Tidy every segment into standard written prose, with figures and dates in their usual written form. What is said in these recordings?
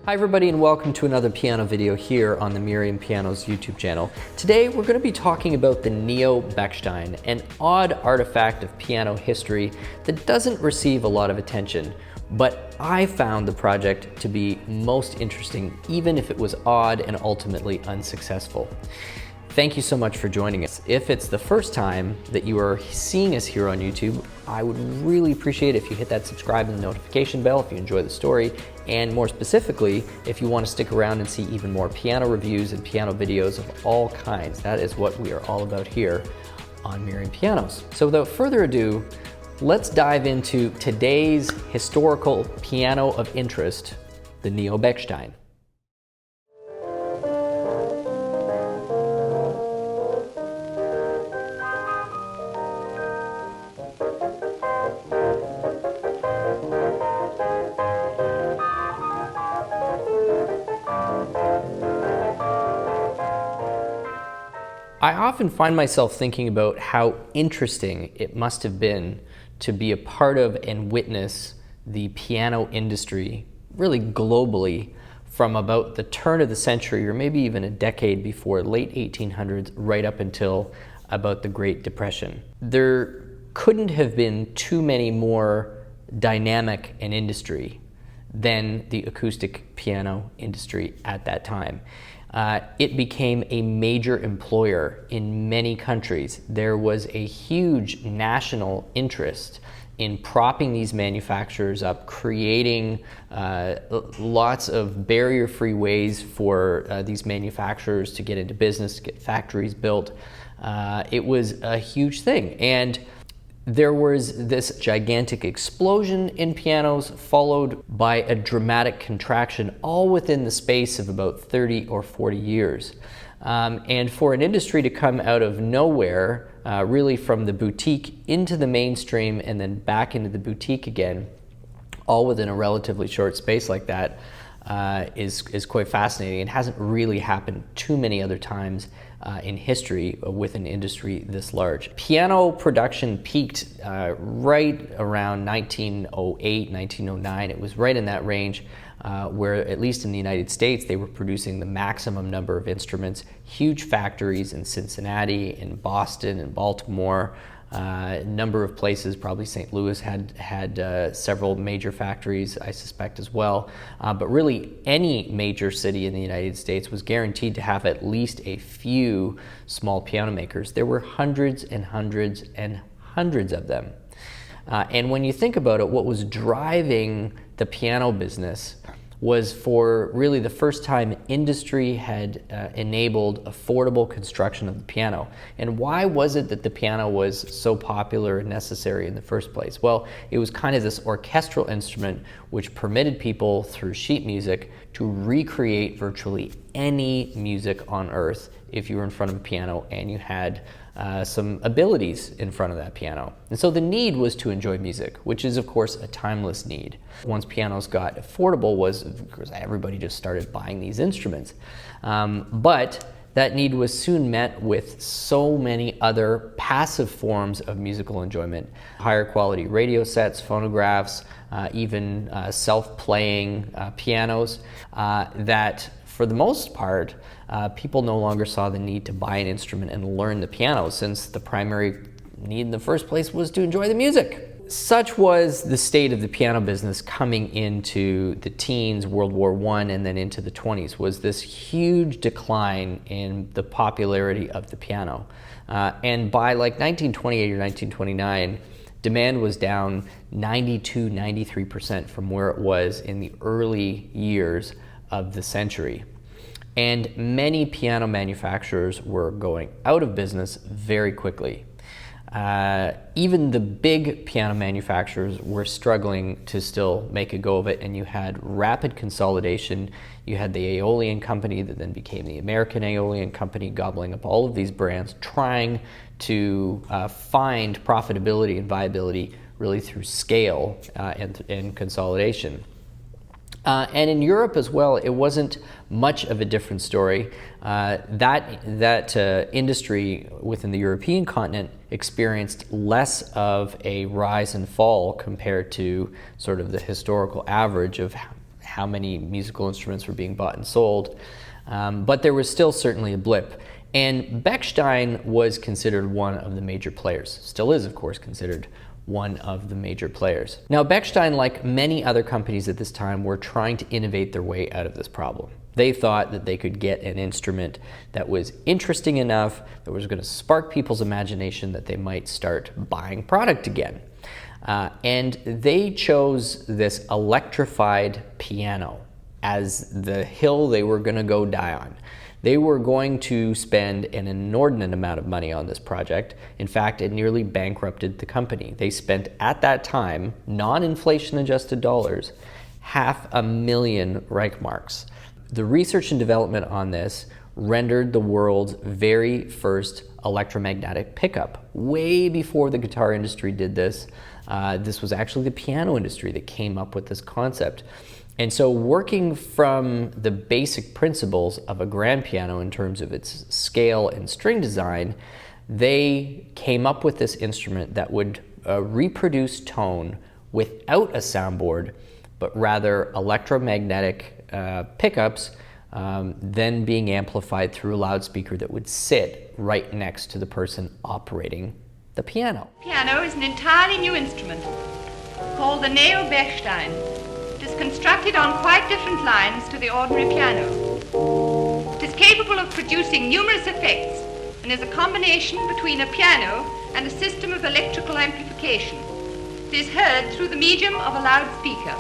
Hi everybody and welcome to another piano video here on the Merriam Pianos YouTube channel. Today we're going to be talking about the Neo Bechstein, an odd artifact of piano history that doesn't receive a lot of attention, but I found the project to be most interesting even if it was odd and ultimately unsuccessful. Thank you so much for joining us. If it's the first time that you are seeing us here on YouTube, I would really appreciate it if you hit that subscribe and the notification bell if you enjoy the story, and more specifically, if you want to stick around and see even more piano reviews and piano videos of all kinds. That is what we are all about here on Merriam Pianos. So without further ado, let's dive into today's historical piano of interest, the Neo Bechstein. I often find myself thinking about how interesting it must have been to be a part of and witness the piano industry, really globally, from about the turn of the century or maybe even a decade before, late 1800s, right up until about the Great Depression. There couldn't have been too many more dynamic an industry than the acoustic piano industry at that time. It became a major employer in many countries. There was a huge national interest in propping these manufacturers up, creating lots of barrier-free ways for these manufacturers to get into business, to get factories built. It was a huge thing. And there was this gigantic explosion in pianos, followed by a dramatic contraction, all within the space of about 30 or 40 years. And for an industry to come out of nowhere, really from the boutique into the mainstream and then back into the boutique again, all within a relatively short space like that, is quite fascinating. It hasn't really happened too many other times in history with an industry this large. Piano production peaked right around 1908, 1909. It was right in that range where, at least in the United States, they were producing the maximum number of instruments. Huge factories in Cincinnati, in Boston, in Baltimore. A number of places, probably St. Louis had several major factories, I suspect, as well. But really, any major city in the United States was guaranteed to have at least a few small piano makers. There were hundreds and hundreds and hundreds of them. And when you think about it, what was driving the piano business was, for really the first time, industry had enabled affordable construction of the piano. And why was it that the piano was so popular and necessary in the first place? Well, it was kind of this orchestral instrument which permitted people, through sheet music, to recreate virtually any music on earth if you were in front of a piano and you had some abilities in front of that piano. And so the need was to enjoy music, which is of course a timeless need. Once pianos got affordable, was of course everybody just started buying these instruments. But that need was soon met with so many other passive forms of musical enjoyment. Higher quality radio sets, phonographs, even self-playing pianos, that for the most part, people no longer saw the need to buy an instrument and learn the piano, since the primary need in the first place was to enjoy the music. Such was the state of the piano business coming into the teens, World War I, and then into the 20s, was this huge decline in the popularity of the piano. And by like 1928 or 1929, demand was down 92, 93% from where it was in the early years of the century. And many piano manufacturers were going out of business very quickly. Even the big piano manufacturers were struggling to still make a go of it, and you had rapid consolidation. You had the Aeolian Company that then became the American Aeolian Company, gobbling up all of these brands, trying to find profitability and viability really through scale and consolidation. And in Europe as well, it wasn't much of a different story. That industry within the European continent experienced less of a rise and fall compared to sort of the historical average of how many musical instruments were being bought and sold. But there was still certainly a blip. And Bechstein was considered one of the major players. Still is, of course, considered one of the major players. Now, Bechstein, like many other companies at this time, were trying to innovate their way out of this problem. They thought that they could get an instrument that was interesting enough, that was going to spark people's imagination, that they might start buying product again. And they chose this electrified piano as the hill they were going to go die on. They were going to spend an inordinate amount of money on this project. In fact, it nearly bankrupted the company. They spent, at that time, non-inflation adjusted dollars, $500,000 Reichmarks. The research and development on this rendered the world's very first electromagnetic pickup. Way before the guitar industry did this, this was actually the piano industry that came up with this concept. And so working from the basic principles of a grand piano in terms of its scale and string design, they came up with this instrument that would reproduce tone without a soundboard, but rather electromagnetic pickups, then being amplified through a loudspeaker that would sit right next to the person operating the piano. Piano is an entirely new instrument called the Neo Bechstein. It is constructed on quite different lines to the ordinary piano. It is capable of producing numerous effects and is a combination between a piano and a system of electrical amplification. It is heard through the medium of a loudspeaker.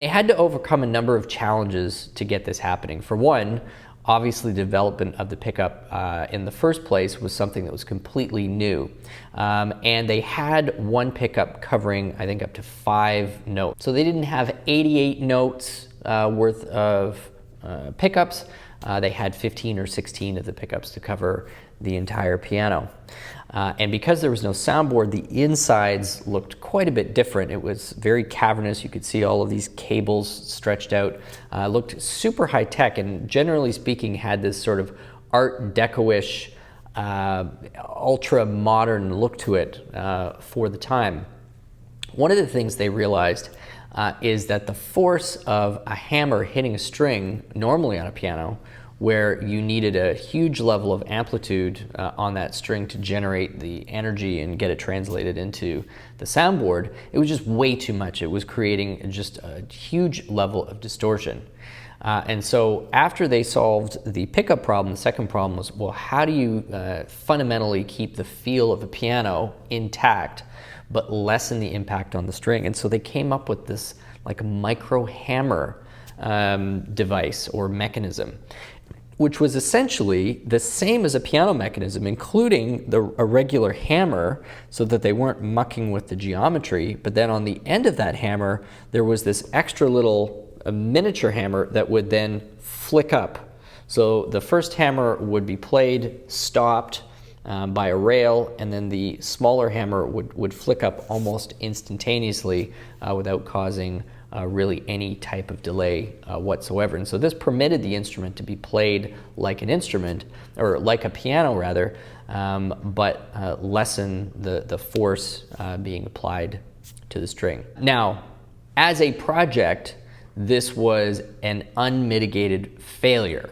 They had to overcome a number of challenges to get this happening. For one, obviously the development of the pickup in the first place was something that was completely new. And they had one pickup covering, I think, up to 5 notes. So they didn't have 88 notes worth of pickups. They had 15 or 16 of the pickups to cover the entire piano. And because there was no soundboard, the insides looked quite a bit different. It was very cavernous. You could see all of these cables stretched out. Looked super high tech, and generally speaking had this sort of Art Deco-ish, ultra modern look to it for the time. One of the things they realized is that the force of a hammer hitting a string, normally on a piano, where you needed a huge level of amplitude on that string to generate the energy and get it translated into the soundboard, it was just way too much. It was creating just a huge level of distortion. And so after they solved the pickup problem, the second problem was, well, how do you fundamentally keep the feel of a piano intact but lessen the impact on the string? And so they came up with this like micro hammer device or mechanism, which was essentially the same as a piano mechanism, including a regular hammer so that they weren't mucking with the geometry. But then on the end of that hammer, there was this extra little miniature hammer that would then flick up. So the first hammer would be played, stopped by a rail, and then the smaller hammer would flick up almost instantaneously without causing really any type of delay whatsoever. And so this permitted the instrument to be played like an instrument, or like a piano rather, but lessen the force being applied to the string. Now, as a project, this was an unmitigated failure.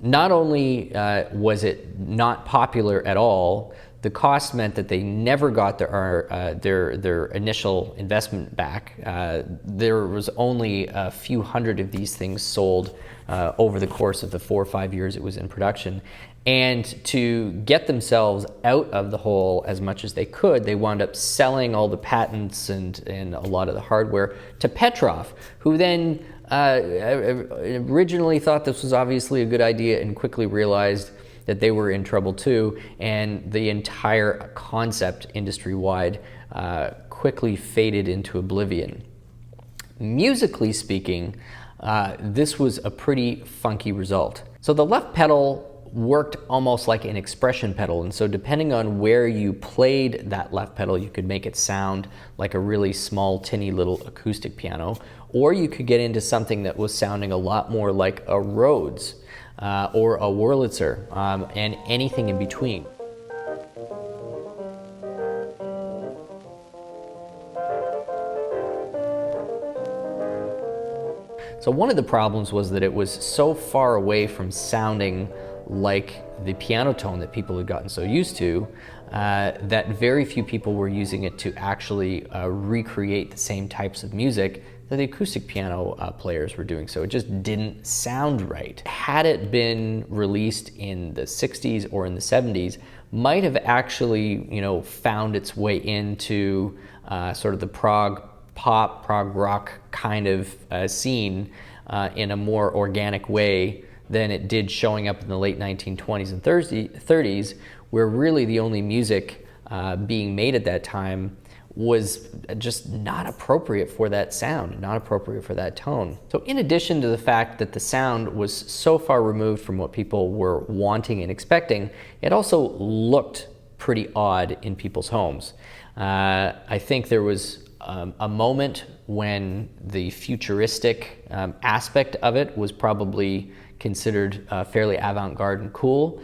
Not only was it not popular at all, the cost meant that they never got their initial investment back. There was only a few hundred of these things sold over the course of the 4 or 5 years it was in production. And to get themselves out of the hole as much as they could, they wound up selling all the patents and a lot of the hardware to Petrov, who then originally thought this was obviously a good idea and quickly realized that they were in trouble too, and the entire concept industry-wide quickly faded into oblivion. Musically speaking, this was a pretty funky result. So the left pedal worked almost like an expression pedal, and so depending on where you played that left pedal, you could make it sound like a really small, tinny little acoustic piano, or you could get into something that was sounding a lot more like a Rhodes or a Wurlitzer, and anything in between. So one of the problems was that it was so far away from sounding like the piano tone that people had gotten so used to, that very few people were using it to actually recreate the same types of music that the acoustic piano players were doing. So it just didn't sound right. Had it been released in the 60s or in the 70s, might have actually, found its way into sort of the prog pop, prog rock kind of scene in a more organic way than it did showing up in the late 1920s and 30s, where really the only music being made at that time was just not appropriate for that sound, not appropriate for that tone. So in addition to the fact that the sound was so far removed from what people were wanting and expecting, it also looked pretty odd in people's homes. I think there was a moment when the futuristic aspect of it was probably considered fairly avant-garde and cool,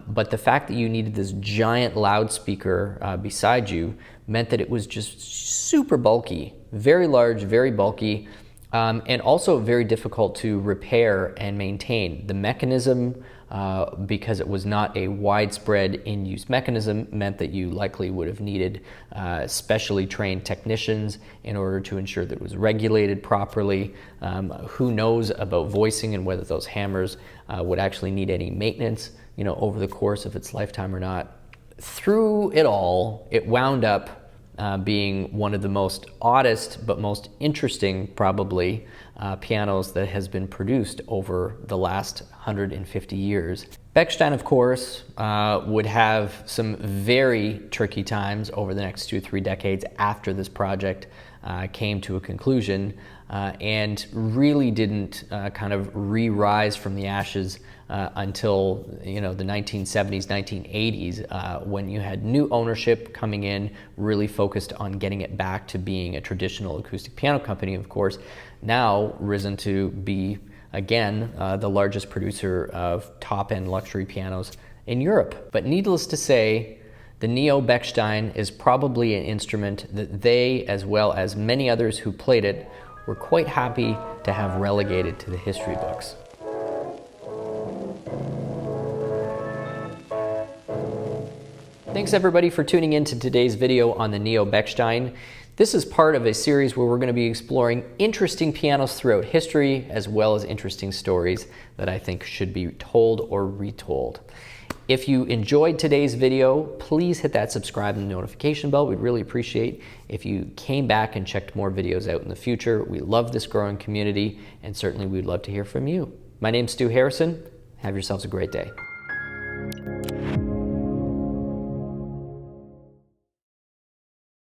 but the fact that you needed this giant loudspeaker beside you meant that it was just super bulky, very large, very bulky, and also very difficult to repair and maintain. The mechanism, because it was not a widespread in-use mechanism, meant that you likely would have needed specially trained technicians in order to ensure that it was regulated properly. Who knows about voicing and whether those hammers would actually need any maintenance, over the course of its lifetime or not. Through it all, it wound up being one of the most oddest but most interesting, probably, pianos that has been produced over the last 150 years. Bechstein, of course, would have some very tricky times over the next 2 or 3 decades after this project came to a conclusion, and really didn't kind of re-rise from the ashes until the 1970s, 1980s, when you had new ownership coming in, really focused on getting it back to being a traditional acoustic piano company, of course, now risen to be, again, the largest producer of top-end luxury pianos in Europe. But needless to say, the Neo Bechstein is probably an instrument that they, as well as many others who played it, were quite happy to have relegated to the history books. Thanks everybody for tuning in to today's video on the Neo Bechstein. This is part of a series where we're going to be exploring interesting pianos throughout history, as well as interesting stories that I think should be told or retold. If you enjoyed today's video, please hit that subscribe and notification bell. We'd really appreciate if you came back and checked more videos out in the future. We love this growing community, and certainly we'd love to hear from you. My name's Stu Harrison. Have yourselves a great day.